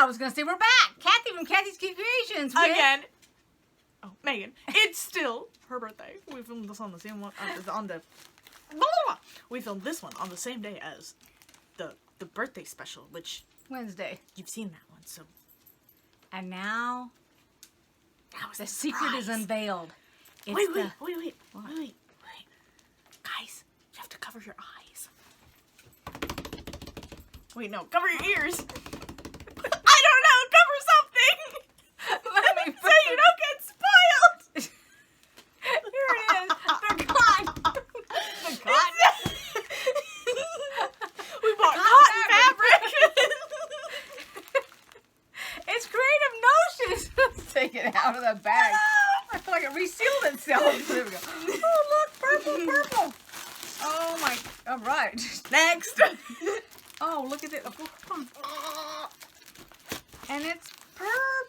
was going to say we're back. Kathy from Kathy's Cute Creations. Again. Oh, Megan. It's still her birthday. We filmed this on the same one. We filmed this one on the same day as the birthday special, which Wednesday. you've seen that one. So. And now the secret is unveiled. It's Wait. What? Wait. Guys, you have to cover your eyes. Wait, no, cover your ears. I don't know, cover something. Let me so you don't get spoiled. Here it is. They're gone. The cotton. We bought cotton fabric. It's creative notions. Let's take it out of the bag. I feel like it resealed itself. There we go. Oh, look, purple. Oh my. All right. Next. Oh, look at it. And it's purple.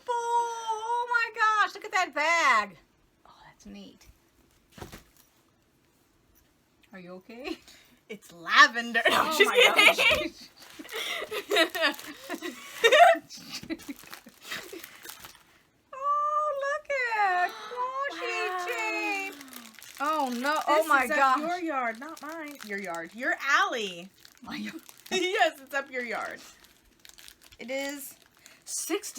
Oh my gosh. Look at that bag. Oh, that's neat. Are you okay? It's lavender. No, Oh just my kidding. Oh, look at washi tape. Oh no. Oh This my is up gosh. your yard, not mine. Your yard. Your alley. My yard. Yes, it's up your yard. It is 6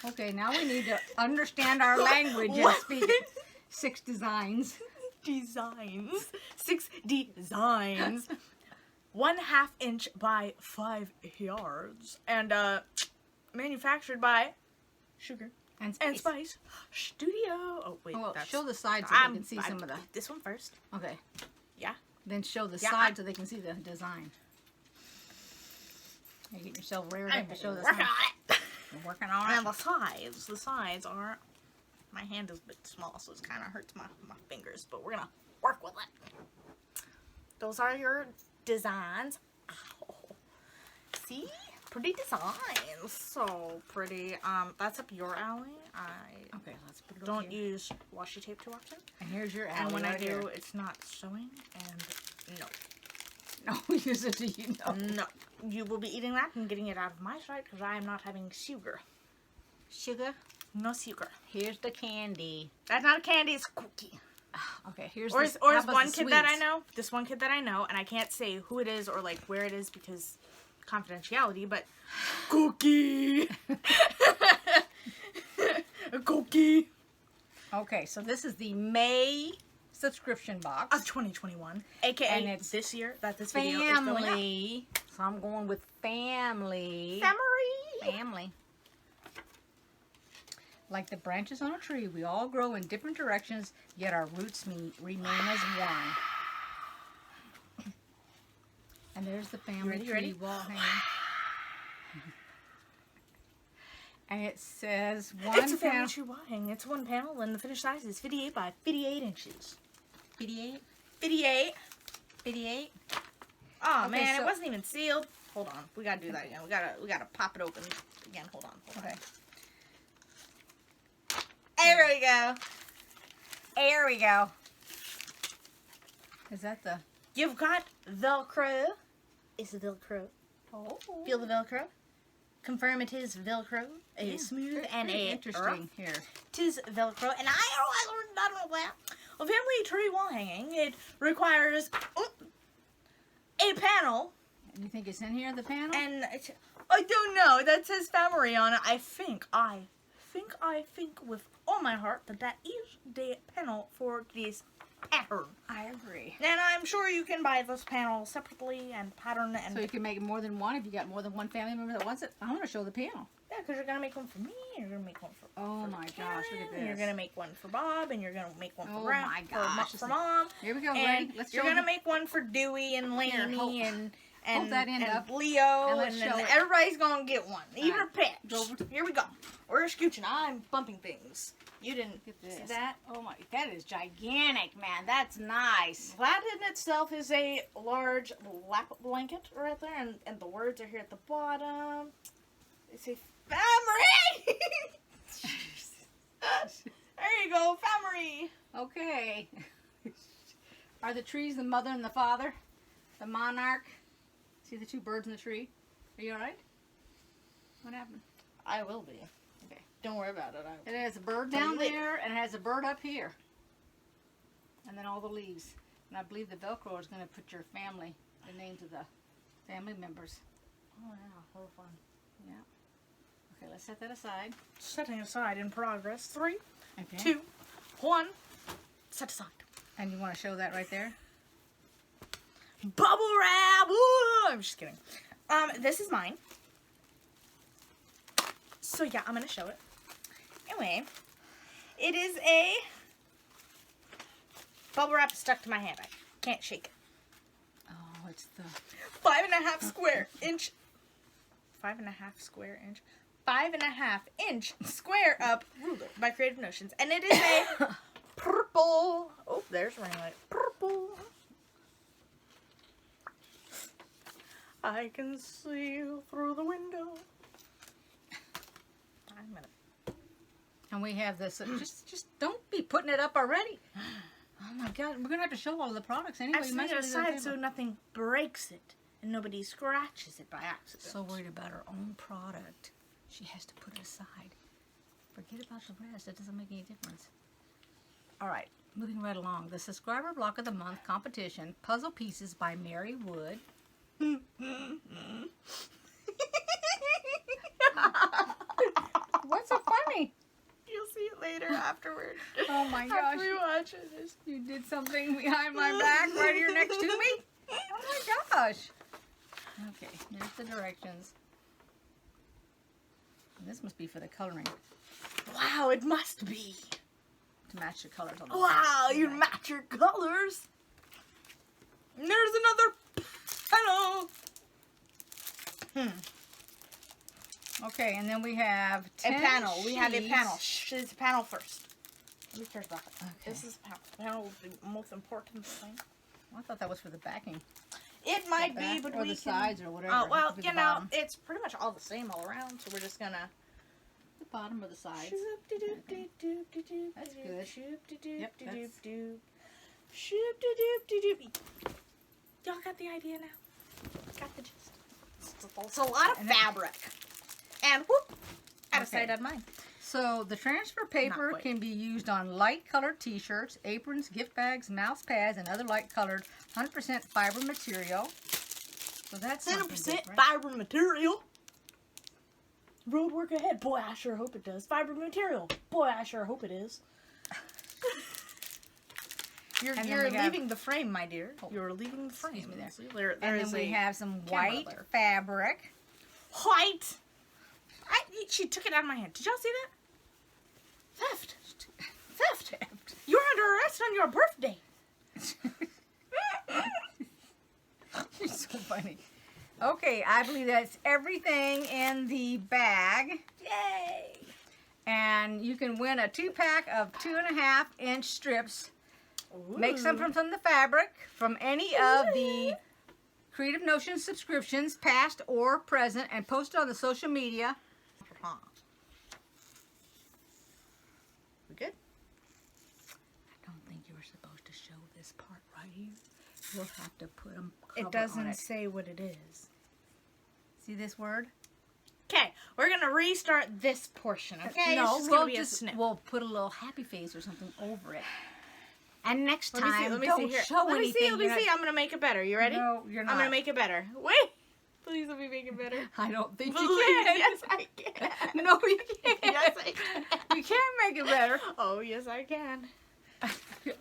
Okay, now we need to understand our language and What? speak it. 6 designs. designs. 6 designs. 1/2 inch by 5 yards. And manufactured by Sugar And and Spice Studio. Oh wait, Oh, well, that's show the side so they can see some of the. this one first. Okay. Yeah. Then show the Yeah, side so they can see the design. You get yourself reared up to show the Working side. on it. You're working on And it. the sides are, my hand is a bit small, so it kind of hurts my fingers, but we're gonna work with it. Those are your designs. Ow. See? Pretty designs. So pretty. That's up your alley. Okay, let's put it Don't over here. use washi tape too often. And here's your alley And when I right do, here. it's not sewing, and no. No, use it to you know. No. You will be eating that and getting it out of my sight because I am not having sugar. Sugar. No sugar. Here's the candy. That's not a candy, it's a cookie. Okay, here's Or this. is how about one the kid that I sweets? know, this one kid that I know, and I can't say who it is or like where it is because confidentiality, but cookie. A cookie. Okay, so this is the May subscription box. Of 2021, aka And it's this year that this video is going up. Family. So I'm going with family. Family. Like the branches on a tree, we all grow in different directions, yet our roots remain as one. And there's the family You ready? tree wall hanging. And it says one It's a family panel. tree wall hanging. It's one panel, and the finished size is 58 by 58 inches. 58? 58. 58? Oh Okay, man, so- it wasn't even sealed. Hold on, we gotta do that again. We gotta pop it open again. Hold on. Okay. There we go. There we go. Is that the... You've got Velcro. Is it Velcro? Oh. Feel the Velcro? Confirm it is Velcro. It is smooth and Pretty a interesting rough. here. Tis Velcro, and I learned that that. A family tree wall hanging. It requires a panel, You think it's in here, the panel? and I don't know. That says family on it. I think with all my heart that is the panel for this pattern. I agree. And I'm sure you can buy this panel separately and pattern and So you can make more than one if you got more than one family member that wants it. I want to show the panel. yeah, because you're gonna make one for me, and you're gonna make one for Oh for my Karen, gosh, look at and you're this. gonna make one for Bob, and you're gonna make one for Oh Grandma, my gosh, for Mom, Here we go, and ready? Let's you're show gonna them. make one for Dewey and Lainey hold- and that end and up, Leo, and let's and then show it. everybody's gonna get one, even All our pets. Go over to- Here we go. We're scooching. I'm bumping things. You didn't Look at see this. that? Oh my, that is gigantic, man. That's nice. That in itself is a large lap blanket right there, and the words are here at the bottom. They say family. There you go, family. Okay. Are the trees the mother and the father? The monarch? See the two birds in the tree? Are you alright? What happened? I will be. Okay. Don't worry about it. It has a bird Tell you down later. there, and it has a bird up here. And then all the leaves. And I believe the Velcro is going to put your family, the names of the family members. Oh, yeah. A little fun. Yeah. Okay, let's set that aside. Setting aside in progress. 3, Okay. 2, 1. Set aside. And you want to show that right there? Bubble wrap! Ooh, I'm just kidding. This is mine. So yeah, I'm gonna show it. Anyway, it is a bubble wrap stuck to my hand. I can't shake it. Oh, it's the... 5.5 square inch. 5.5 square inch. 5.5 inch square up ruler by Creative Notions, and it is a purple. Oh, there's ring light. Purple. I can see you through the window. I'm gonna. And we have this. Just don't be putting it up already. Oh my God, we're gonna have to show all of the products anyway. I'm setting it aside so nothing breaks it and nobody scratches it by accident. So worried about her own product, she has to put it aside. Forget about the rest. It doesn't make any difference. All right, moving right along. The subscriber block of the month competition: puzzle pieces by Mary Wood. What's so funny? You'll see it later afterward. Oh my gosh. After we watch it. You did something behind my back right here next to me? Oh my gosh. Okay, here's the directions. And this must be for the coloring, Wow, it must be. to match the colors on the Wow, back. you match your colors. And there's another panel. Okay, and then we have A 10 panel. We have a sheets. panel. Shh, it's a panel first. Let me turn it back up. Okay. This is a panel. The panel is the most important thing. I thought that was for the backing. It might The be, back but or we the can... sides or whatever. Oh, It well, could be you the know, bottom. it's pretty much all the same all around, so we're just gonna... The bottom or the sides. That's good. Yep, that's- Y'all got the idea now? Got the gist. It's a lot of fabric. And whoop! Out of Okay. sight, out of mind. So the transfer paper quite. can be used on light colored t-shirts, aprons, gift bags, mouse pads, and other light colored 100% fiber material. So that's 100% different. fiber material. Road work ahead. Boy, I sure hope it does. Fiber material. Boy, I sure hope it is. You're And then we have- leaving the frame, my dear. You're leaving the frame. Excuse me there. See, there And is then we a have some camera white there. fabric. white. She took it out of my hand. Did y'all see that? Theft. Theft. You're under arrest on your birthday. You're so funny. Okay, I believe that's everything in the bag. Yay. And you can win a 2-pack of 2.5-inch strips. Make some from the fabric from any of the Creative Notions subscriptions, past or present, and post it on the social media. We good? I don't think you were supposed to show this part right here. You'll have to put them It on doesn't it. say what it is. See this word? Okay, we're gonna restart this portion. Okay, No, it's just we'll gonna be a snip. we'll put a little happy face or something over it. And next Let me time, see. Let me don't see here. show Let me anything. see. Let me You're see. I'm gonna make it better. You ready? No, you're not. I'm gonna make it better. Wait. Please let me make it better. I don't think Please. you can. Yes, I can. No, you can't. Yes, I can. You can't make it better. Oh, yes, I can.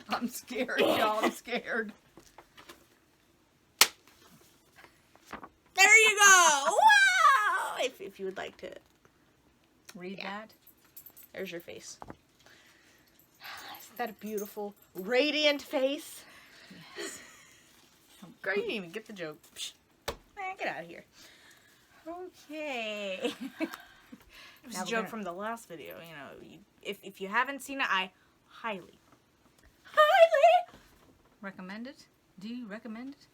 I'm scared, y'all. I'm scared. There you go. Wow! If you would like to, Read that. there's your face. Isn't that a beautiful, radiant face? Yes. Girl, you didn't even get the joke. Psh. Man, get out of here. Okay. It was Now a we're joke gonna- from the last video. You know, if you haven't seen it, I highly Recommend it? Do you recommend it?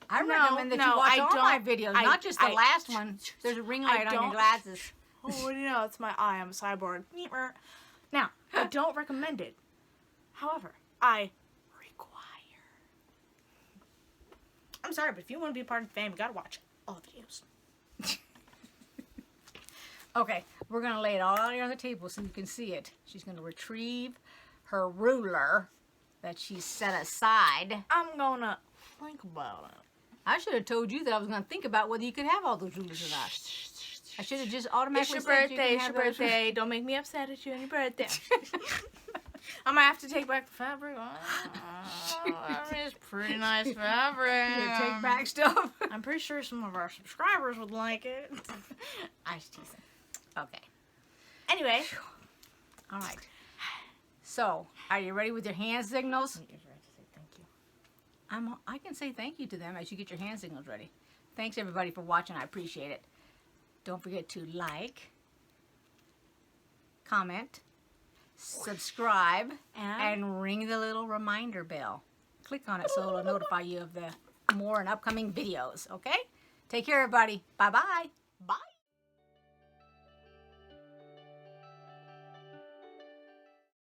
I No, recommend that no, you watch I all my don't. videos, I- not just the I- last one. There's a ring light on your don't- glasses. Oh, what do you know? It's my eye. I'm a cyborg. Now, I don't recommend it. However, I require. I'm sorry, but if you want to be a part of the fam, you gotta watch all videos. Okay, we're going to lay it all out here on the table so you can see it. She's going to retrieve her ruler that she set aside. I'm gonna think about it. I should have told you that I was going to think about whether you could have all those rulers or not. I should have just automatically It's your said you birthday. can It's have your those birthday. Don't make me upset at you on your birthday. I might have to take back the fabric. It's pretty nice fabric. You take back stuff. I'm pretty sure some of our subscribers would like it. I was teasing. Okay. Anyway. All right. So, are you ready with your hand signals? You're right to say thank you. I can say thank you to them as you get your hand signals ready. Thanks everybody for watching. I appreciate it. Don't forget to like, comment, subscribe, and ring the little reminder bell. Click on it so it'll notify you of the more and upcoming videos. Okay? Take care, everybody. Bye-bye.